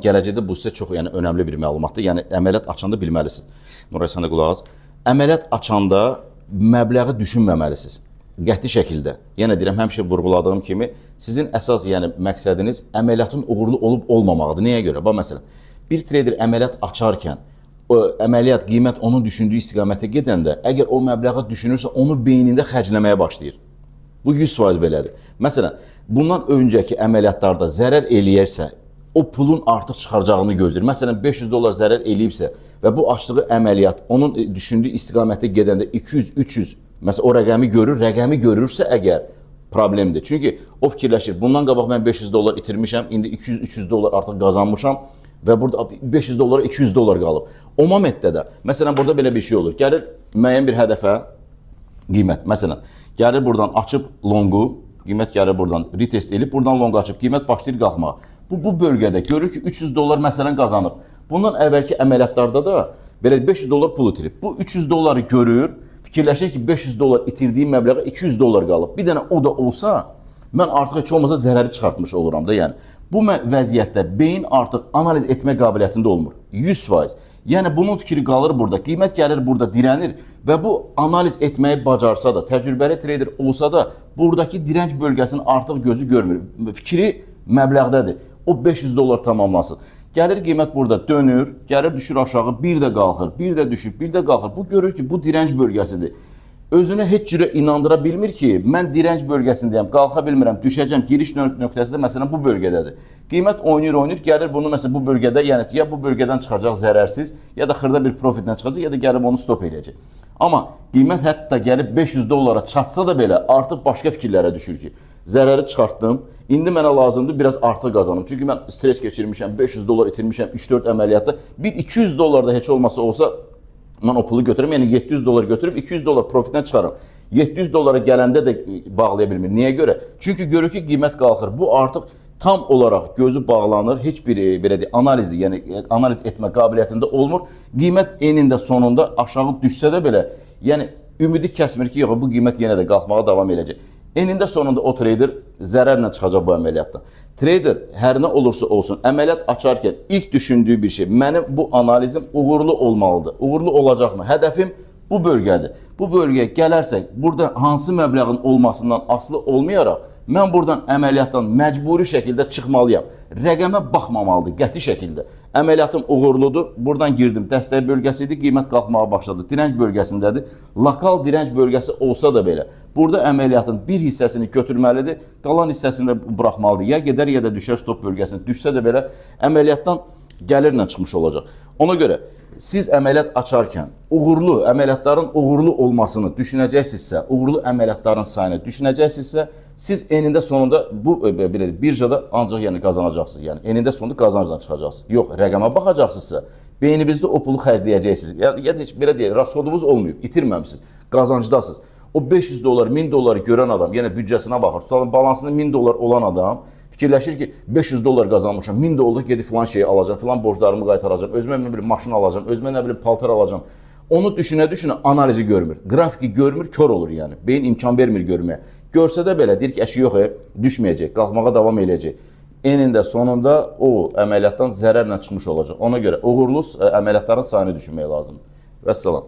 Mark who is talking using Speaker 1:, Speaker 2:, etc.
Speaker 1: gələcəkdə bu sizə çox önəmli bir məlumatdır. Yəni əməliyyat açanda bilməlisiniz. Nuray, sən də qulaq as. Əməliyyat açanda məbləği düşünməməlisiniz. Qəti şəkildə. Yenə deyirəm, həmişə vurğuladığım kimi, sizin əsas məqsədiniz əməliyyatın uğurlu olub olmamaqdır. Nəyə görə? Bax, məsələn, bir trader əməliyyat açarkən, o əməliyyat, qiymət onun düşündüyü istiqamətə gedəndə, əgər o məbləği düşünürsə, onu beynində xərcləməyə başlayır. Bu 100% belədir. Məsələn, bundan öncəki əməliyyatlarda zərər eləyərsə, o pulun artıq çıxaracağını gözləyir. Məsələn, $500 zərər eləyibsə və bu açdığı əməliyyat onun düşündüyü istiqamətə gedəndə 200, 300, məsələn, o rəqəmi görür, rəqəmi görürsə əgər problemdir. Çünki o fikirləşir, bundan qabaq mən $500 itirmişəm, indi 200, $300 artıq qazanmışam və burada $500, $200 qalıb. O momentdə də, məsələn, burada belə bir şey olur. Gəlir müəyyən bir hədəfə qiymət, məsələn, gəlir buradan açıb longu, qiymət gəlir buradan retest edib, buradan longu açıb, qiymət başlayır qalxmağa. Bu bölgədə görür ki, $300 məsələn qazanıb. Bundan əvvəlki əməliyyatlarda da belə $500 pul itirib. Bu $300 görür, fikirləşir ki, $500 itirdiyi məbləğə $200 qalıb. Bir dənə o da olsa, mən artıq heç olmasa zərəri çıxartmış oluram da, yəni. Bu vəziyyətdə beyin artıq analiz etmə qabiliyyətində olmur. 100%. Yəni, bunun fikri qalır burada. Qiymət gəlir burada, dirənir və bu analiz etməyi bacarsa da, təcrübəli trader olsa da, buradakı dirənc bölgəsinin artıq gözü görmür. Fikri məbləğdədir. O $500 tamamlasın. Gəlir qiymət burada dönür, gəlir düşür aşağı, bir də qalxır, bir də düşür, bir də qalxır. Bu görür ki, bu dirənc bölgəsidir. Özünü heç cürə inandıra bilmir ki, mən dirənc bölgəsindəyəm, qalxa bilmirəm, düşəcəm, giriş nöqtəsi də məsələn bu bölgədədir. Qiymət oynayır, gəlir bunu məsələn bu bölgədə, yəni ya bu bölgədən çıxacaq zərərsiz, ya da xırda bir profitlə çıxacaq, ya da gəlib onu stop edəcək. Amma qiymət hətta gəlib $500 çatsa da belə artıq başqa fikirlərə düşür ki, zərəri çıxartdım, indi mənə lazımdır biraz artıq qazanım. Çünki mən stres keçirmişəm, $500 itirmişəm, 3-4 əməliyyatda, bir $200 da heç olmasa mən o pulu götürürüm, yəni $700 götürüb $200 profitdən çıxarım. $700 gələndə də bağlaya bilmir. Niyə görə? Çünki görür ki, qiymət qalxır. Bu artıq tam olaraq gözü bağlanır, heç bir belə deyək, analizi, yəni analiz etmə qabiliyyətində olmur. Qiymət enində sonunda aşağı düşsə də belə, yəni ümidi kəsmir ki, yox, bu qiymət yenə də qalxmağa davam edəcək. Enində sonunda o trader zərərlə çıxacaq bu əməliyyatdan. Trader hər nə olursa olsun, əməliyyat açarkən ilk düşündüyü bir şey, mənim bu analizim uğurlu olmalıdır. Uğurlu olacaqmı? Hədəfim bu bölgədir. Bu bölgəyə gələrsək, burada hansı məbləğin olmasından asılı olmayaraq, mən buradan əməliyyatdan məcburi şəkildə çıxmalıyam. Rəqəmə baxmamalıdır, qəti şəkildə. Əməliyyatım uğurludur, buradan girdim, dəstək bölgəsi idi, qiymət qalxmağa başladı, dirənc bölgəsindədir. Lokal dirənc bölgəsi olsa da belə, burada əməliyyatın bir hissəsini götürməlidir, qalan hissəsini də buraxmalıdır. Ya gedər, ya da düşər stop bölgəsini. Düşsə də belə, əməliyyatdan gəlirlə çıxmış olacaq. Ona görə, siz əməliyyat açarkən uğurlu, əməliyyatların uğurlu olmasını düşünəcəksinizsə, uğurlu əməliyyatların sayını düşünəcəksinizsə, siz enində sonunda bu birjada ancaq qazanacaqsınız. Yəni enində sonunda qazancdan çıxacaqsınız. Yox, rəqəmə baxacaqsınızsa, beyninizdə o pulu xərcləyəcəksiniz. Ya heç belə deyək, rasxodunuz olmayıb, itirməmisiniz, qazancdasınız. O $500, $1000 görən adam, yenə büdcəsinə baxır, tutalım balansında $1000 olan adam fikirləşir ki, $500 qazanmışam, $1000 gedib filan şeyi alacam, filan borclarımı qaytaracam, özümə nə bilim maşın alacam, özümə nə bilim paltar alacam. Onu düşünə-düşünə analizi görmür, qrafiki görmür, kör olur yəni. Beyin imkan vermir görməyə. Görsə də belə, deyir ki, əşi yox, düşməyəcək, qalxmağa davam eləyəcək. Enində, sonunda o əməliyyatdan zərərlə çıxmış olacaq. Ona görə uğurlu əməliyyatların sayını düşünmək lazımdır. Vəssalam.